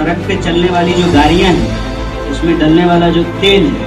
सड़क पे चलने वाली जो गाड़ियां हैं उसमें डलने वाला जो तेल है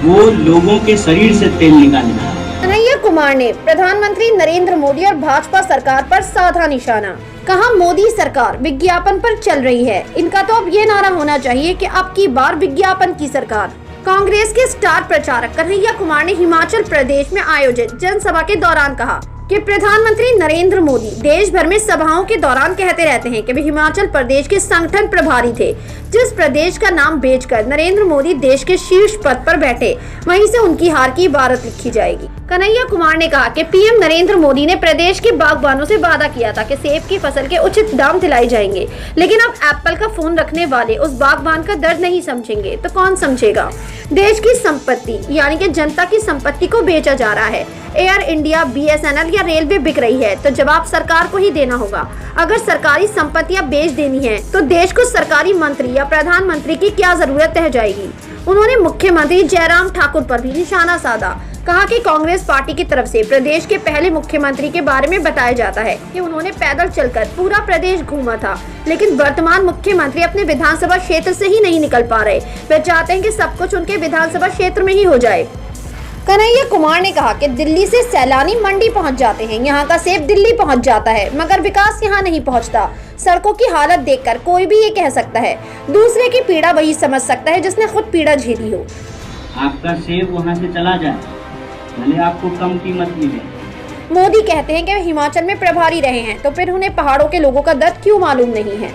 वो लोगों के शरीर से तेल निकालना है। कन्हैया कुमार ने प्रधानमंत्री नरेंद्र मोदी और भाजपा सरकार पर साधा निशाना। कहा मोदी सरकार विज्ञापन पर चल रही है, इनका तो अब ये नारा होना चाहिए कि अब की बार विज्ञापन की सरकार। कांग्रेस के स्टार प्रचारक कन्हैया कुमार ने हिमाचल प्रदेश में आयोजित जनसभा के दौरान कहा कि प्रधानमंत्री नरेंद्र मोदी देश भर में सभाओं के दौरान कहते रहते हैं कि वे हिमाचल प्रदेश के संगठन प्रभारी थे। जिस प्रदेश का नाम बेचकर नरेंद्र मोदी देश के शीर्ष पद पर बैठे, वहीं से उनकी हार की इबारत लिखी जाएगी। कन्हैया कुमार ने कहा कि पीएम नरेंद्र मोदी ने प्रदेश के बागबानों से वादा किया था कि सेब की फसल के उचित दाम दिलाए जाएंगे, लेकिन अब एप्पल का फोन रखने वाले उस बागबान का दर्द नहीं समझेंगे तो कौन समझेगा। देश की संपत्ति यानी कि जनता की संपत्ति को बेचा जा रहा है। एयर इंडिया, BSNL या रेलवे बिक रही है तो जवाब सरकार को ही देना होगा। अगर सरकारी संपत्तियां बेच देनी है तो देश को सरकारी मंत्री या प्रधानमंत्री की क्या जरूरत रह जाएगी। उन्होंने मुख्यमंत्री जयराम ठाकुर पर भी निशाना साधा। कहा कि कांग्रेस पार्टी की तरफ से प्रदेश के पहले मुख्यमंत्री के बारे में बताया जाता है कि उन्होंने पैदल चलकर पूरा प्रदेश घूमा था, लेकिन वर्तमान मुख्यमंत्री अपने विधानसभा क्षेत्र से ही नहीं निकल पा रहे। वे चाहते हैं कि सब कुछ उनके विधानसभा क्षेत्र में ही हो जाए। कन्हैया कुमार ने कहा कि दिल्ली से सैलानी मंडी पहुंच जाते हैं, यहाँ का सेब दिल्ली पहुंच जाता है, मगर विकास यहाँ नहीं पहुंचता। सड़कों की हालत देखकर कोई भी ये कह सकता है, दूसरे की पीड़ा वही समझ सकता है जिसने खुद पीड़ा झेली हो। आपका सेब वहाँ से चला जाए, भले आपको कम कीमत मिले। मोदी कहते हैं कि वे हिमाचल में प्रभारी रहे हैं, तो फिर उन्हें पहाड़ों के लोगों का दर्द क्यों मालूम नहीं है।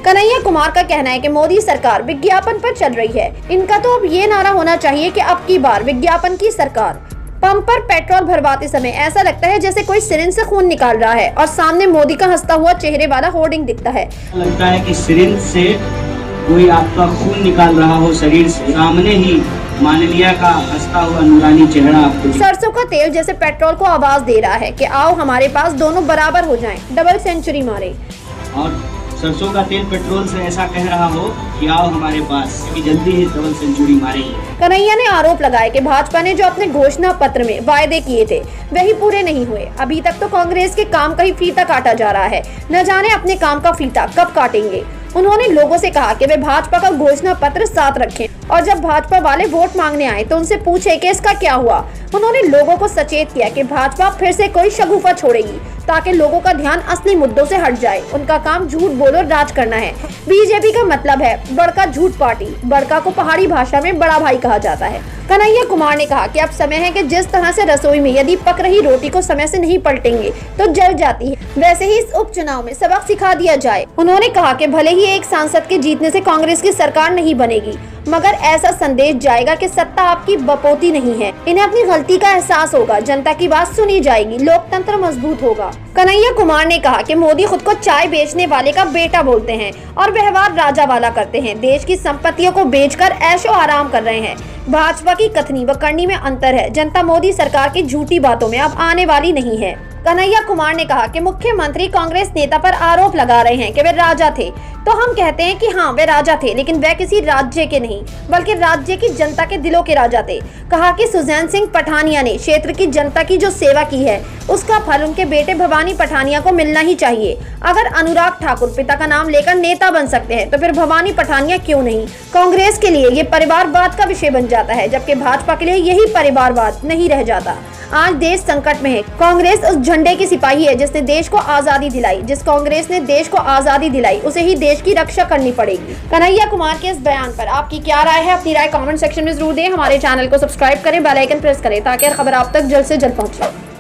कन्हैया कुमार का कहना है कि मोदी सरकार विज्ञापन पर चल रही है, इनका तो अब ये नारा होना चाहिए कि अब की बार विज्ञापन की सरकार। पंप पर पेट्रोल भरवाते समय ऐसा लगता है जैसे कोई सिरिंज से खून निकाल रहा है और सामने मोदी का हंसता हुआ चेहरे वाला होर्डिंग दिखता है। लगता है कि सिरिंज से कोई आपका खून निकाल रहा हो शरीर से, सामने ही माननीय का हंसता हुआ नूरानी चेहरा आपको। सरसों का तेल जैसे पेट्रोल को आवाज दे रहा है कि आओ हमारे पास, दोनों बराबर हो जाएं, डबल सेंचुरी मारे। और सरसों का तेल पेट्रोल से ऐसा कह रहा हो कि आओ हमारे पास, कि जल्दी ही डबल सेंचुरी मारेंगे। कन्हैया ने आरोप लगाया कि भाजपा ने जो अपने घोषणा पत्र में वायदे किए थे वही पूरे नहीं हुए। अभी तक तो कांग्रेस के काम का ही फीता काटा जा रहा है, न जाने अपने काम का फीता कब काटेंगे। उन्होंने लोगों से कहा कि वे भाजपा का घोषणा पत्र साथ रखें और जब भाजपा वाले वोट मांगने आए तो उनसे पूछे कि इसका क्या हुआ। उन्होंने लोगों को सचेत किया कि भाजपा फिर से कोई शगुफा छोड़ेगी ताकि लोगों का ध्यान असली मुद्दों से हट जाए। उनका काम झूठ बोलो राज करना है। बीजेपी का मतलब है बड़का झूठ पार्टी। बड़का को पहाड़ी भाषा में बड़ा भाई कहा जाता है। कन्हैया कुमार ने कहा कि अब समय है कि जिस तरह से रसोई में यदि पक रही रोटी को समय से नहीं पलटेंगे तो जल जाती है, वैसे ही इस उपचुनाव में सबक सिखा दिया जाए। उन्होंने कहा कि भले ही एक सांसद के जीतने से कांग्रेस की सरकार नहीं बनेगी, मगर ऐसा संदेश जाएगा कि सत्ता आपकी बपोती नहीं है। इन्हें अपनी गलती का एहसास होगा, जनता की बात सुनी जाएगी, लोकतंत्र मजबूत होगा। कन्हैया कुमार ने कहा कि मोदी खुद को चाय बेचने वाले का बेटा बोलते हैं और व्यवहार राजा वाला करते हैं। देश की संपत्तियों को बेचकर ऐशो आराम कर रहे हैं। भाजपा की कथनी व करनी में अंतर है। जनता मोदी सरकार की झूठी बातों में अब आने वाली नहीं है। कन्हैया कुमार ने कहा कि मुख्यमंत्री कांग्रेस नेता पर आरोप लगा रहे हैं कि वे राजा थे, तो हम कहते हैं कि हाँ वे राजा थे, लेकिन वे किसी राज्य के नहीं बल्कि राज्य की जनता के दिलों के राजा थे। कहा कि सुजैन सिंह पठानिया ने क्षेत्र की जनता की जो सेवा की है उसका फल उनके बेटे भवानी पठानिया को मिलना ही चाहिए। अगर अनुराग ठाकुर पिता का नाम लेकर नेता बन सकते हैं तो फिर भवानी पठानिया क्यों नहीं। कांग्रेस के लिए ये परिवारवाद का विषय बन जाता है, जबकि भाजपा के लिए यही परिवारवाद नहीं रह जाता। आज देश संकट में है। कांग्रेस उस झंडे की सिपाही है जिसने देश को आजादी दिलाई। जिस कांग्रेस ने देश को आजादी दिलाई उसे ही देश की रक्षा करनी पड़ेगी। कन्हैया कुमार के इस बयान पर आपकी क्या राय है? अपनी राय कमेंट सेक्शन में जरूर दें। हमारे चैनल को सब्सक्राइब करें, बेल आइकन प्रेस करें ताकि खबर आप तक जल्द से जल्द पहुंचे।